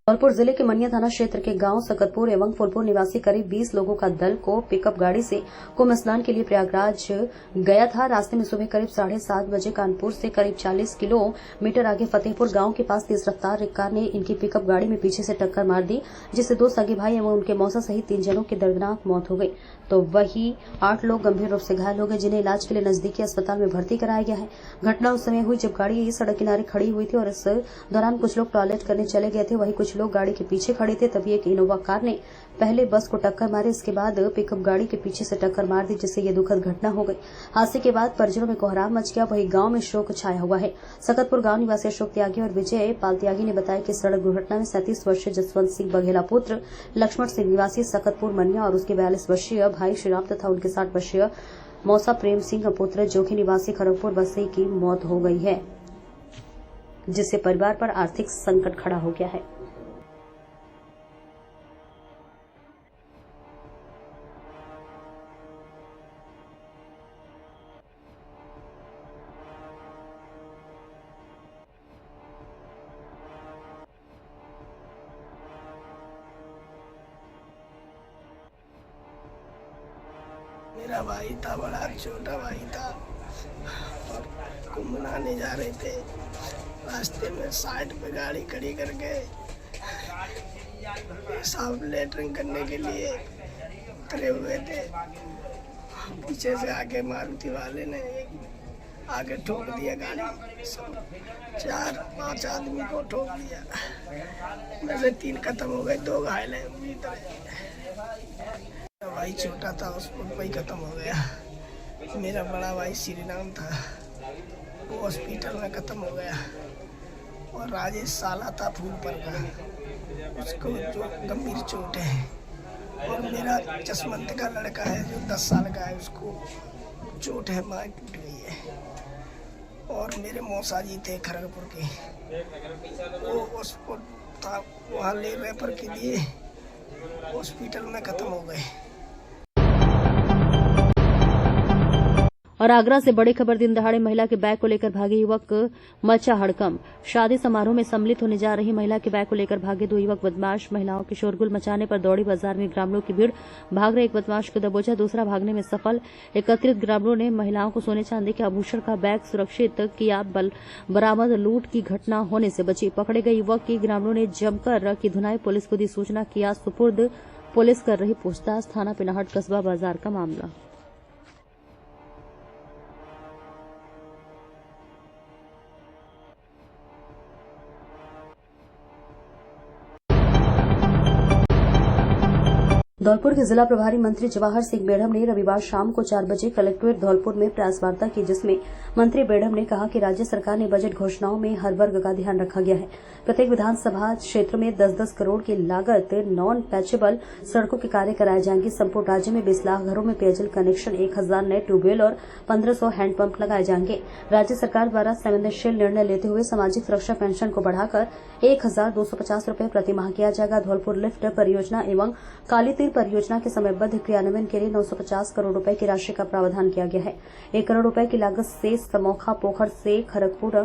धौलपुर जिले के मनिया थाना क्षेत्र के गांव सकतपुर एवं फुलपुर निवासी करीब 20 लोगों का दल को पिकअप गाड़ी से कुंभ स्नान के लिए प्रयागराज गया था। रास्ते में सुबह करीब 7:30 बजे कानपुर से करीब 40 किलोमीटर आगे फतेहपुर गांव के पास तेज रफ्तार कार ने इनकी पिकअप गाड़ी में पीछे से टक्कर मार दी, जिससे 2 सगे भाई एवं उनके मौसा सहित 3 जनों की दर्दनाक मौत हो गई, तो वही 8 लोग गंभीर रूप से घायल हो गए, जिन्हें इलाज के लिए नजदीकी अस्पताल में भर्ती कराया गया है। घटना उस समय हुई जब गाड़ी सड़क किनारे खड़ी हुई थी और इस दौरान कुछ लोग टॉयलेट करने चले गए थे, वहीं कुछ लोग गाड़ी के पीछे खड़े थे। तभी एक इनोवा कार ने पहले बस को टक्कर मारी, इसके बाद पिकअप गाड़ी के पीछे से टक्कर मार दी, जिससे ये दुखद घटना हो गई। हादसे के बाद परिजनों में कोहराम मच गया, वहीं गांव में शोक छाया हुआ है। सकतपुर गांव निवासी अशोक त्यागी और विजय पाल त्यागी ने बताया कि सड़क दुर्घटना में 37 वर्षीय जसवंत सिंह बघेला पुत्र लक्ष्मण सिंह निवासी सकतपुर मनिया और उसके 42 वर्षीय भाई श्रीराम तथा उनके 60 वर्षीय मौसा प्रेम सिंह पुत्र जोखी निवासी खड़गपुर बस्ती की मौत हो गई है, जिससे परिवार पर आर्थिक संकट खड़ा हो गया है। मेरा भाई था, बड़ा छोटा भाई था और कुंभ मनाने जा रहे थे। रास्ते में साइड पे गाड़ी खड़ी करके साफ लेटरिंग करने के लिए उतरे हुए थे। पीछे से आके मारुति वाले ने आगे ठोक दिया गाड़ी, 4-5 आदमी को ठोक दिया। में से 3 खत्म हो गए, 2 घायल हैं। भाई छोटा था, उस पर ही खत्म हो गया। मेरा बड़ा भाई श्रीराम था, वो हॉस्पिटल में खत्म हो गया। और राजेश साला था फूल पर का, उसको जो गंभीर चोट है। और मेरा जसवंत का लड़का है जो 10 साल का है, उसको चोट है, माँ टूट गई है। और मेरे मौसा जी थे खड़गपुर के, वो उसको था वहाँ ले रेफर के लिए हॉस्पिटल में खत्म हो गए। और आगरा से बड़ी खबर, दिन दहाड़े महिला के बैग को लेकर भागे युवक मचा हड़कंप। शादी समारोह में सम्मिलित होने जा रही महिला के बैग को लेकर भागे 2 युवक बदमाश। महिलाओं के शोरगुल मचाने पर दौड़ी बाजार में ग्रामीणों की भीड़, भाग रहे एक बदमाश को दबोचा, दूसरा भागने में सफल। एकत्रित ग्रामीणों ने महिलाओं को सोने चांदी के आभूषण का बैग सुरक्षित किया, बरामद। लूट की घटना होने से बची। पकड़े गए युवक की ग्रामीणों ने जमकर की धुनाई, पुलिस को दी सूचना, किया सुपुर्द। पुलिस कर रही पूछताछ। थाना पिनाहट कस्बा बाजार का मामला। धौलपुर के जिला प्रभारी मंत्री जवाहर सिंह बेढ़म ने रविवार शाम को 4 बजे कलेक्ट्रेट धौलपुर में प्रेस वार्ता की, जिसमें मंत्री बेढ़म ने कहा कि राज्य सरकार ने बजट घोषणाओं में हर वर्ग का ध्यान रखा गया है। प्रत्येक विधानसभा क्षेत्र में 10-10 करोड़ की लागत नॉन पैचेबल सड़कों के कार्य कराए जाएंगे। संपूर्ण राज्य में 20 लाख घरों में पेयजल कनेक्शन, 1000 नए ट्यूबवेल और 1500 हैंडपंप लगाए जाएंगे। राज्य सरकार द्वारा संवेदनशील निर्णय लेते हुए सामाजिक सुरक्षा पेंशन को बढ़ाकर 1250 रूपये प्रति माह किया जाएगा। धौलपुर लिफ्ट परियोजना एवं काली तीर परियोजना के समयबद्ध क्रियान्वयन के लिए 950 करोड़ रुपए की राशि का प्रावधान किया गया है। 1 करोड़ रुपए की लागत से समोखा पोखर से खड़गपुर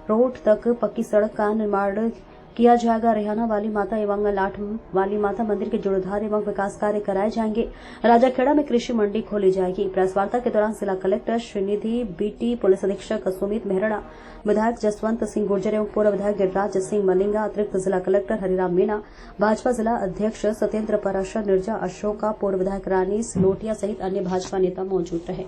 रोड तक पक्की सड़क का निर्माण किया जाएगा। रेहाना वाली माता एवं लाठ वाली माता मंदिर के जीर्णोद्धार एवं विकास कार्य कराए जाएंगे। राजाखेड़ा में कृषि मंडी खोली जाएगी। प्रेस वार्ता के दौरान जिला कलेक्टर श्रीनिधि बीटी, पुलिस अधीक्षक सुमित मेहरा, विधायक जसवंत सिंह गुर्जर एवं पूर्व विधायक गिरिराज सिंह मलिंगा, अतिरिक्त जिला कलेक्टर हरिराम मीणा, भाजपा जिला अध्यक्ष सत्येंद्र पराशर, निर्जा अशोका, पूर्व विधायक रानी लोटिया सहित अन्य भाजपा नेता मौजूद रहे।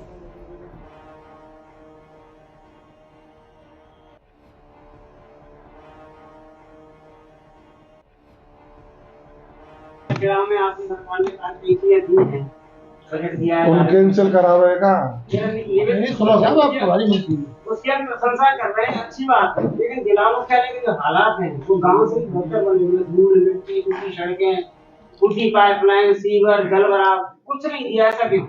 कैंसिल करावेगा, उसके हम प्रशंसा कर रहे हैं, अच्छी बात है। लेकिन जिला मुख्यालय के जो हालात हैं वो गांव से बेहतर बन रहे हैं। धूल मिट्टी, टूटी सड़कें, टूटी पाइपलाइन, सीवर, जल भराव, कुछ नहीं दिया। ऐसा क्यों?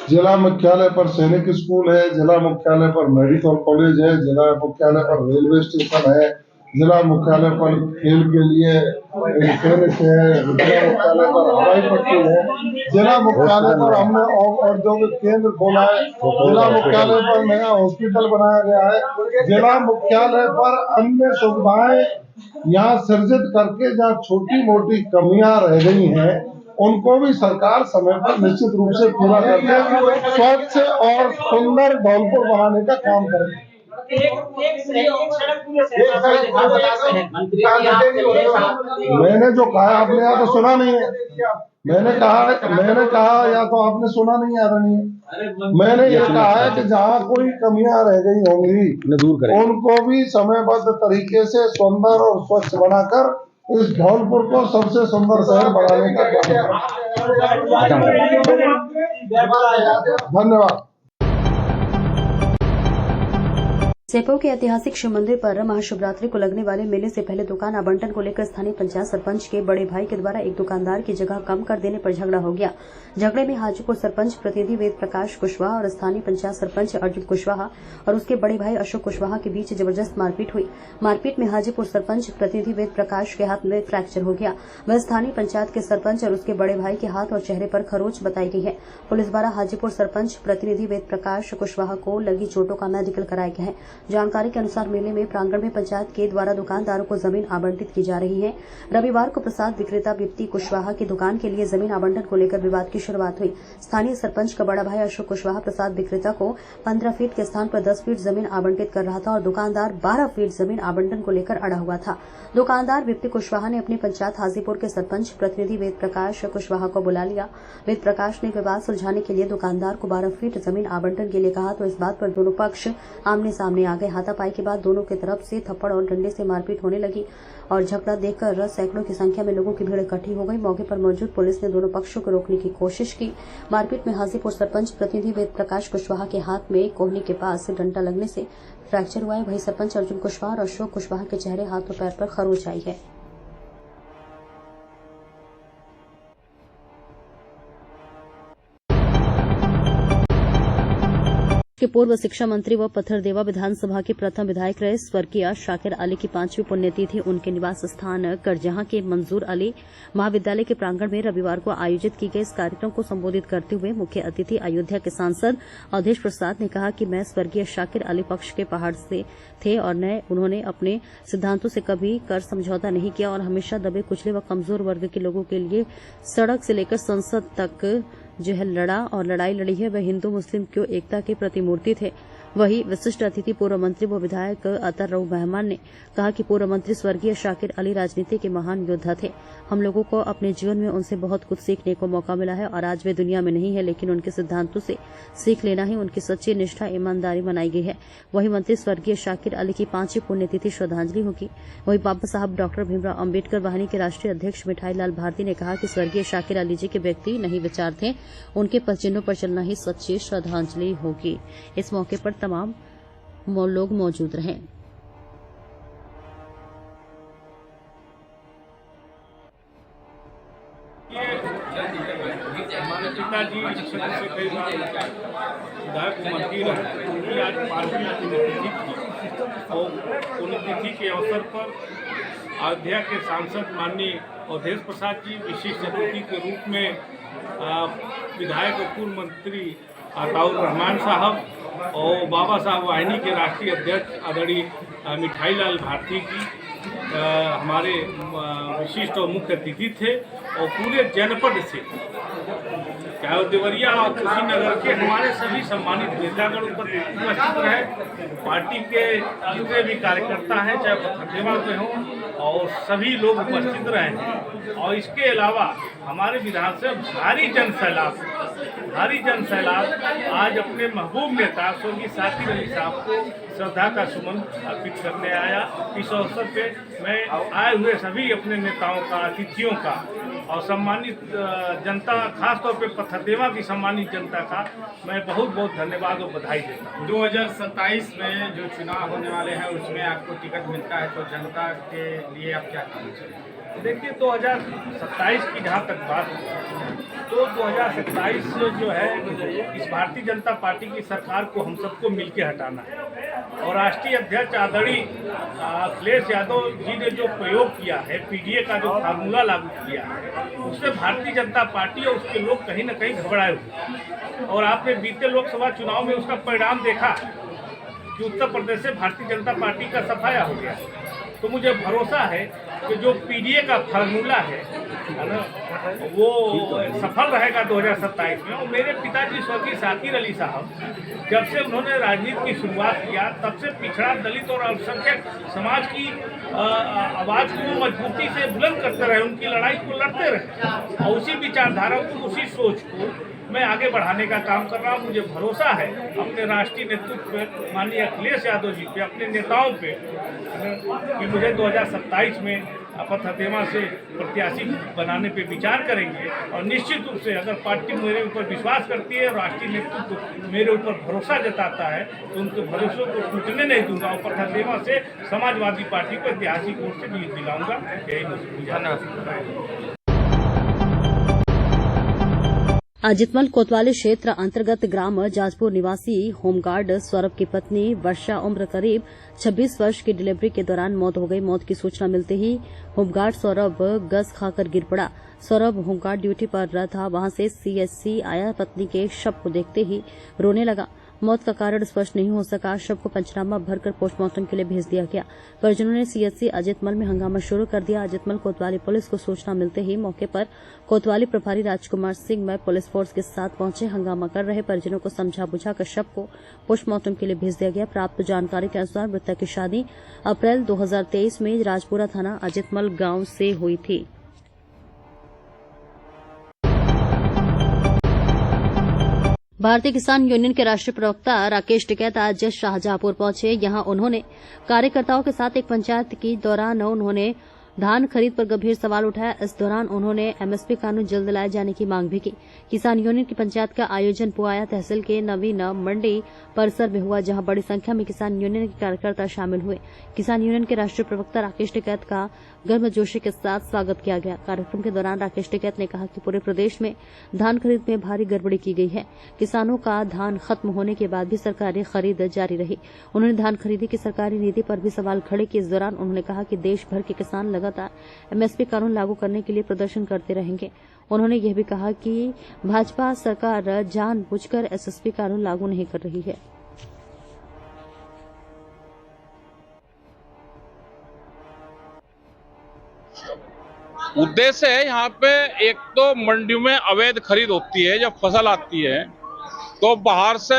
जिला मुख्यालय पर सैनिक स्कूल है, जिला मुख्यालय पर मेडिकल कॉलेज है, जिला मुख्यालय पर रेलवे स्टेशन है, जिला मुख्यालय पर खेल के लिए खेल से जिला मुख्यालय पर हवाई पट्टी है, जिला मुख्यालय पर हमने औद्योगिक केंद्र खोला है, जिला मुख्यालय पर नया हॉस्पिटल बनाया गया है, जिला मुख्यालय पर अन्य सुविधाएं यहाँ सृजित करके जहाँ छोटी मोटी कमियां रह गई हैं उनको भी सरकार समय पर निश्चित रूप से पूरा करके स्वच्छ और सुंदर धौलपुर बनाने का काम करेगी। मैंने जो कहा आपने या तो सुना नहीं है, मैंने कहा या तो आपने सुना नहीं आदरणीय। मैंने ये कहा है कि जहाँ कोई कमियां रह गई होंगी उनको भी समयबद्ध तरीके से सुंदर और स्वच्छ बनाकर इस धौलपुर को सबसे सुंदर शहर बनाने का धन्यवाद। सेपो के ऐतिहासिक शिव मंदिर पर महाशिवरात्रि को लगने वाले मेले से पहले दुकान आवंटन को लेकर स्थानीय पंचायत सरपंच के बड़े भाई के द्वारा एक दुकानदार की जगह कम कर देने पर झगड़ा हो गया। झगड़े में हाजीपुर सरपंच प्रतिनिधि वेद प्रकाश कुशवाहा और स्थानीय पंचायत सरपंच अर्जुन कुशवाहा और उसके बड़े भाई अशोक कुशवाहा के बीच जबरदस्त मारपीट हुई। मारपीट में हाजीपुर सरपंच प्रतिनिधि वेद प्रकाश के हाथ में फ्रैक्चर हो गया। वह स्थानीय पंचायत के सरपंच और उसके बड़े भाई के हाथ और चेहरे पर खरोच बताई गई है। पुलिस द्वारा हाजीपुर सरपंच प्रतिनिधि वेद प्रकाश कुशवाहा को लगी चोटों का मेडिकल कराया गया है। जानकारी के अनुसार मेले में प्रांगण में पंचायत के द्वारा दुकानदारों को जमीन आवंटित की जा रही है। रविवार को प्रसाद विक्रेता बिप्ती कुशवाहा की दुकान के लिए जमीन आवंटन को लेकर विवाद की शुरुआत हुई। स्थानीय सरपंच का बड़ा भाई अशोक कुशवाहा प्रसाद विक्रेता को 15 फीट के स्थान पर 10 फीट जमीन आवंटित कर रहा था और दुकानदार 12 फीट जमीन आवंटन को लेकर अड़ा हुआ था। दुकानदार बिप्ती कुशवाहा ने अपनी पंचायत हाजीपुर के सरपंच प्रतिनिधि वेद प्रकाश कुशवाहा को बुला लिया। वेद प्रकाश ने विवाद सुलझाने के लिए दुकानदार को 12 फीट जमीन आवंटन के लिए कहा तो इस बात पर दोनों पक्ष आमने सामने आ गए। हाथापाई के बाद दोनों की तरफ से थप्पड़ और डंडे से मारपीट होने लगी और झगड़ा देखकर सैकड़ों की संख्या में लोगों की भीड़ इकट्ठी हो गई। मौके पर मौजूद पुलिस ने दोनों पक्षों को रोकने की कोशिश की। मारपीट में हाजीपुर सरपंच प्रतिनिधि वेद प्रकाश कुशवाहा के हाथ में कोहनी के पास डंडा लगने से फ्रैक्चर हुआ है। वहीं सरपंच अर्जुन कुशवाहा और अशोक कुशवाहा के चेहरे, हाथ और पैर पर खरोच आई है। के पूर्व शिक्षा मंत्री व पत्थरदेवा विधानसभा के प्रथम विधायक रहे स्वर्गीय शाकिर अली की 5वीं पुण्यतिथि उनके निवास स्थान करजहां के मंजूर अली महाविद्यालय के प्रांगण में रविवार को आयोजित की गई। इस कार्यक्रम को संबोधित करते हुए मुख्य अतिथि अयोध्या के सांसद अवधेश प्रसाद ने कहा कि मैं स्वर्गीय शाकिर अली पक्ष के पहाड़ से थे और उन्होंने अपने सिद्धांतों से कभी कर समझौता नहीं किया और हमेशा दबे कुचले व कमजोर वर्ग के लोगों के लिए सड़क से लेकर संसद तक जो है लड़ा और लड़ाई लड़ी है। वह हिंदू मुस्लिम की एकता के प्रतिमूर्ति थे। वही विशिष्ट अतिथि पूर्व मंत्री व विधायक अतर रऊफ मेहमान ने कहा कि पूर्व मंत्री स्वर्गीय शाकिर अली राजनीति के महान योद्धा थे। हम लोगों को अपने जीवन में उनसे बहुत कुछ सीखने को मौका मिला है और आज वे दुनिया में नहीं है, लेकिन उनके सिद्धांतों से सीख लेना ही उनकी सच्ची निष्ठा ईमानदारी मनाई गई है। वही मंत्री स्वर्गीय शाकिर अली की 5वीं पुण्यतिथि श्रद्धांजलि होगी। वही बाबा साहब डॉक्टर भीमराव अम्बेडकर वाहिनी के राष्ट्रीय अध्यक्ष मिठाई लाल भारती ने कहा कि स्वर्गीय शाकिर अली जी के व्यक्ति नहीं विचार थे, उनके पदचिन्हों पर चलना ही सच्ची श्रद्धांजलि होगी। इस मौके पर तमाम लोग मौजूद रहे। हमारे पिताजी से कई बार विधायक मंत्री रहे, उनकी आज 5वीं पुण्यतिथि थी और पुण्यतिथि के अवसर पर अयोध्या के सांसद माननीय अवधेश प्रसाद जी विशिष्ट अतिथि के रूप में विधायक और पूर्व मंत्री अताउर रहमान साहब और बाबा साहब वाहिनी के राष्ट्रीय अध्यक्ष आदरणीय मिठाई लाल भारती जी हमारे विशिष्ट और मुख्य अतिथि थे और पूरे जनपद से चाहे देवरिया और कुशीनगर के हमारे सभी सम्मानित नेतागण उपस्थित रहे। पार्टी के जितने भी कार्यकर्ता हैं चाहे पत्थरदेवा के हों और सभी लोग उपस्थित रहे हैं। और इसके अलावा हमारे विधानसभा भारी जन सैलाब आज अपने महबूब नेता स्वर्गीय शाकिर अली साहब को श्रद्धा का सुमन अर्पित करने आया। इस अवसर पे मैं आए हुए सभी अपने नेताओं का, अतिथियों का और सम्मानित जनता, खासतौर पे पत्थरदेवा की सम्मानित जनता का मैं बहुत बहुत धन्यवाद और बधाई देता हूँ। 2027 में जो चुनाव होने वाले हैं उसमें आपको टिकट मिलता है तो जनता के लिए आप क्या कहना चाहिए? देखिए 2027 की जहाँ तक बात तो 2027 जो है इस भारतीय जनता पार्टी की सरकार को हम सबको मिलकर हटाना है। और राष्ट्रीय अध्यक्ष आदरणीय अखिलेश यादव जी ने जो प्रयोग किया है, पीडीए का जो फार्मूला लागू किया है, उससे भारतीय जनता पार्टी और उसके लोग कहीं ना कहीं घबराए हुए। और आपने बीते लोकसभा चुनाव में उसका परिणाम देखा कि उत्तर प्रदेश से भारतीय जनता पार्टी का सफाया हो गया। तो मुझे भरोसा है कि जो पीडीए का फार्मूला है ना, वो सफल रहेगा 2027 में। और मेरे पिताजी स्वर्गीय शाकिर अली साहब, जब से उन्होंने राजनीति की शुरुआत किया, तब से पिछड़ा, दलित और अल्पसंख्यक समाज की आवाज़ को मजबूती से बुलंद करते रहे, उनकी लड़ाई को लड़ते रहे। और उसी विचारधारा को, उसी सोच को मैं आगे बढ़ाने का काम कर रहा हूँ। मुझे भरोसा है अपने राष्ट्रीय नेतृत्व पे, माननीय अखिलेश यादव जी पे, अपने नेताओं पे, कि मुझे 2027 में अपथतेमा से प्रत्याशी बनाने पे विचार करेंगे। और निश्चित रूप से अगर पार्टी मेरे ऊपर विश्वास करती है, राष्ट्रीय नेतृत्व मेरे ऊपर भरोसा जताता है, तो उनके भरोसे को टूटने नहीं दूंगा। और अपथतेमा से समाजवादी पार्टी को ऐतिहासिक वोट से जीत दिलाऊंगा। यही धन्यवाद। अजितमल कोतवाली क्षेत्र अंतर्गत ग्राम जाजपुर निवासी होमगार्ड सौरभ की पत्नी वर्षा, उम्र करीब 26 वर्ष की, डिलीवरी के दौरान मौत हो गई। मौत की सूचना मिलते ही होमगार्ड सौरभ गस खाकर गिर पड़ा। सौरभ होमगार्ड ड्यूटी पर था, वहां से सीएचसी आया। पत्नी के शव को देखते ही रोने लगा। मौत का कारण स्पष्ट नहीं हो सका। शव को पंचनामा भरकर पोस्टमार्टम के लिए भेज दिया गया। परिजनों ने सीएचसी अजितमल में हंगामा शुरू कर दिया। अजितमल कोतवाली पुलिस को सूचना मिलते ही मौके पर कोतवाली प्रभारी राजकुमार सिंह में पुलिस फोर्स के साथ पहुंचे। हंगामा कर रहे परिजनों को समझा बुझाकर शव को पोस्टमार्टम के लिए भेज दिया गया। प्राप्त जानकारी के अनुसार मृतक की शादी अप्रैल 2023 में राजपुरा थाना अजितमल गांव से हुई थी। भारतीय किसान यूनियन के राष्ट्रीय प्रवक्ता राकेश टिकैत आज शाहजहांपुर पहुंचे। यहां उन्होंने कार्यकर्ताओं के साथ एक पंचायत के दौरान उन्होंने धान खरीद पर गंभीर सवाल उठाया। इस दौरान उन्होंने एमएसपी कानून जल्द लाए जाने की मांग भी की। किसान यूनियन की पंचायत का आयोजन पुआया तहसील के नवीन मंडी परिसर में हुआ, जहां बड़ी संख्या में किसान यूनियन के कार्यकर्ता शामिल हुए। किसान यूनियन के राष्ट्रीय प्रवक्ता राकेश टिकैत का गर्मजोशी के साथ स्वागत किया गया। कार्यक्रम के दौरान राकेश टिकैत ने कहा कि पूरे प्रदेश में धान खरीद में भारी गड़बड़ी की गई है। किसानों का धान खत्म होने के बाद भी सरकारी खरीद जारी रही। उन्होंने धान खरीदी की सरकारी नीति पर भी सवाल खड़े किए। इस दौरान उन्होंने कहा कि देश भर के किसान लगातार एमएसपी कानून लागू करने के लिए प्रदर्शन करते रहेंगे। उन्होंने यह भी कहा कि भाजपा सरकार जानबूझकर एसएसपी कानून लागू नहीं कर रही है। उद्देश्य है यहाँ पे, एक तो मंडियों में अवैध खरीद होती है। जब फसल आती है तो बाहर से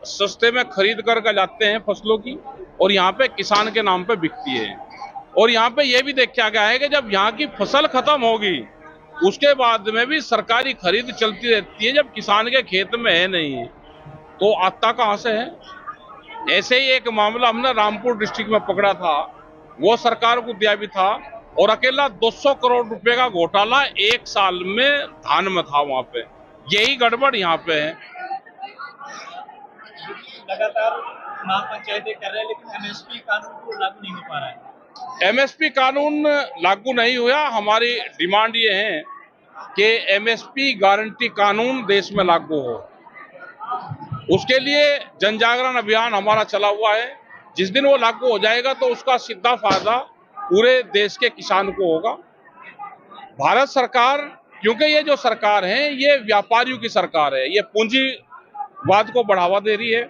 सस्ते में खरीद करके लाते हैं फसलों की, और यहाँ पे किसान के नाम पे बिकती है। और यहाँ पे ये भी देखा गया है कि जब यहाँ की फसल खत्म होगी उसके बाद में भी सरकारी खरीद चलती रहती है, जब किसान के खेत में है नहीं, तो आता कहाँ से है। ऐसे ही एक मामला हमने रामपुर डिस्ट्रिक्ट में पकड़ा था, वो सरकार को दिया भी था, और अकेला 200 करोड़ रुपए का घोटाला एक साल में धान में था वहां पे। यही गड़बड़ यहाँ पे है। लगातार चुनाव पंचायतें कर रहे हैं, लेकिन एमएसपी कानून को लागू नहीं हो पा रहा है। एमएसपी कानून लागू नहीं हुआ। हमारी डिमांड ये है कि एमएसपी गारंटी कानून देश में लागू हो। उसके लिए जन जागरण अभियान हमारा चला हुआ है। जिस दिन वो लागू हो जाएगा तो उसका सीधा फायदा पूरे देश के किसान को होगा। भारत सरकार, क्योंकि ये जो सरकार है ये व्यापारियों की सरकार है, ये पूंजीवाद को बढ़ावा दे रही है,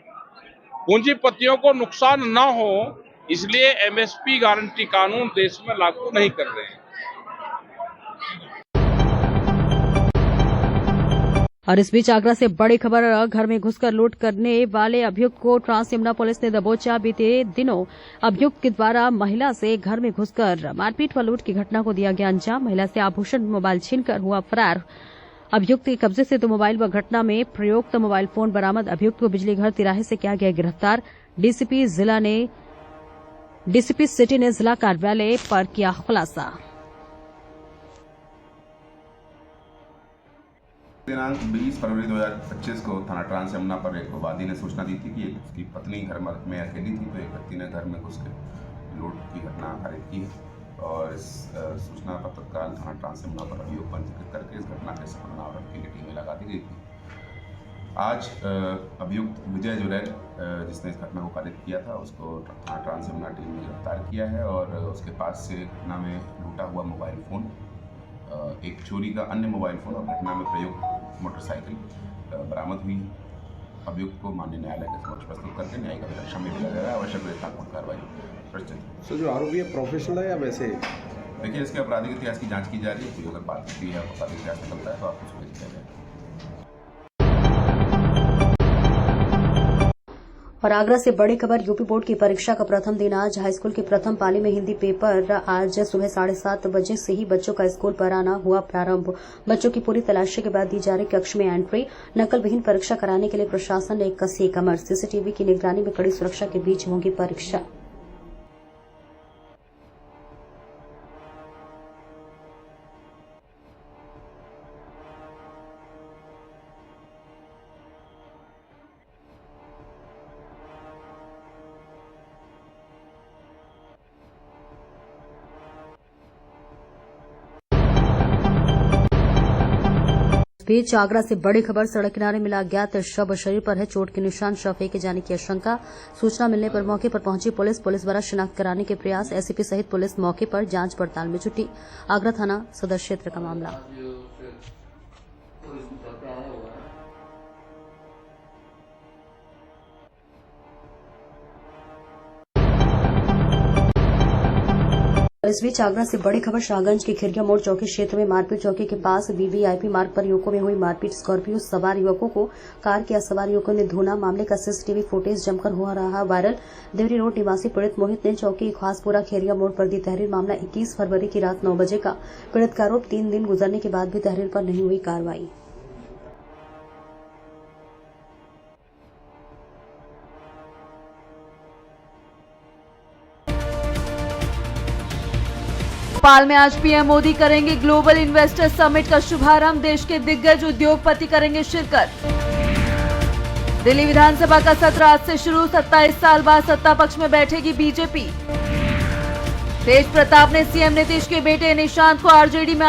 पूंजीपतियों को नुकसान ना हो, इसलिए एमएसपी गारंटी कानून देश में लागू नहीं कर रहे हैं। और इस बीच आगरा से बड़ी खबर, घर में घुसकर लूट करने वाले अभियुक्त को ट्रांस यमुना पुलिस ने दबोचा। बीते दिनों अभियुक्त के द्वारा महिला से घर में घुसकर मारपीट व लूट की घटना को दिया गया अंजाम। महिला से आभूषण मोबाइल छीनकर हुआ फरार। अभियुक्त के कब्जे से 2 मोबाइल व घटना में प्रयुक्त मोबाइल फोन बरामद। अभियुक्त को बिजली घर तिराहे से किया गया गिरफ्तार। डीसीपी सिटी ने जिला कार्यालय पर किया खुलासा। दिनांक 20 फरवरी 2025 को थाना ट्रांस यमुना पर एक वादी ने सूचना दी थी कि उसकी पत्नी घर में अकेली थी, तो एक व्यक्ति ने घर में घुस के लूट की घटना खारिज की है। और इस सूचना पर तत्काल थाना ट्रांस यमुना पर अभियोग पंजीकृत करके इस घटना के सफल आवरण के लिए टीमें लगा दी गई थी। आज अभियुक्त विजय जुरैल जिसने इस घटना को कारित किया था उसको थाना ट्रांस यमुना टीम ने गिरफ्तार किया है और उसके पास से घटना में लूटा हुआ मोबाइल फ़ोन, एक चोरी का अन्य मोबाइल फ़ोन और घटना में प्रयुक्त मोटरसाइकिल बरामद हुई। अभियुक्त को माननीय न्यायालय के समक्ष प्रस्तुत करके न्यायिक अभिरक्षा में दिया जाएगा। आवश्यक विवेचनात्मक कार्रवाई प्रचलित। सर, जो आरोपी है प्रोफेशनल है या वैसे? देखिए, इसके आपराधिक इतिहास की जांच की जा रही है। कोई अगर बात होती है आपराधिक इतिहास निकलता है तो आपको सूचित किया जाएगा। और आगरा से बड़ी खबर, यूपी बोर्ड की परीक्षा का प्रथम दिन आज। हाईस्कूल की प्रथम पाली में हिंदी पेपर आज सुबह 7:30 बजे से ही बच्चों का स्कूल पर आना हुआ प्रारंभ। बच्चों की पूरी तलाशी के बाद दी जा रही कक्ष में एंट्री। नकल विहीन परीक्षा कराने के लिए प्रशासन ने कसी कमर। सीसीटीवी की निगरानी में कड़ी सुरक्षा के बीच होगी परीक्षा। बीच आगरा से बड़ी खबर, सड़क किनारे मिला अज्ञात शव, शरीर पर है चोट के निशान, शव फेंके जाने की आशंका। सूचना मिलने पर मौके पर पहुंची पुलिस द्वारा शिनाख्त कराने के प्रयास। एसीपी सहित पुलिस मौके पर जांच पड़ताल में जुटी। आगरा थाना सदर क्षेत्र का मामला। इस बीच आगरा से बड़ी खबर, शाहगंज के खिरगिया मोड़ चौकी क्षेत्र में मारपीट। चौकी के पास वीवीआईपी मार्ग पर युवकों में हुई मारपीट। स्कॉर्पियो सवार युवकों को कार के सवार युवकों ने धुना। मामले का सीसीटीवी फुटेज जमकर हो रहा वायरल। देवरी रोड निवासी पीड़ित मोहित ने चौकी खासपुरा खेरिया मोड़ पर दी तहरीर। मामला 21 फरवरी की रात 9 बजे का। पीड़ित का आरोप 3 दिन गुजरने के बाद भी तहरीर पर नहीं हुई कार्रवाई। भोपाल में आज पीएम मोदी करेंगे ग्लोबल इन्वेस्टर समिट का शुभारंभ। देश के दिग्गज उद्योगपति करेंगे शिरकत। दिल्ली विधानसभा का सत्र आज से शुरू। 27 साल बाद सत्ता पक्ष में बैठेगी बीजेपी। तेज प्रताप ने सीएम नीतीश के बेटे निशांत को आरजेडी में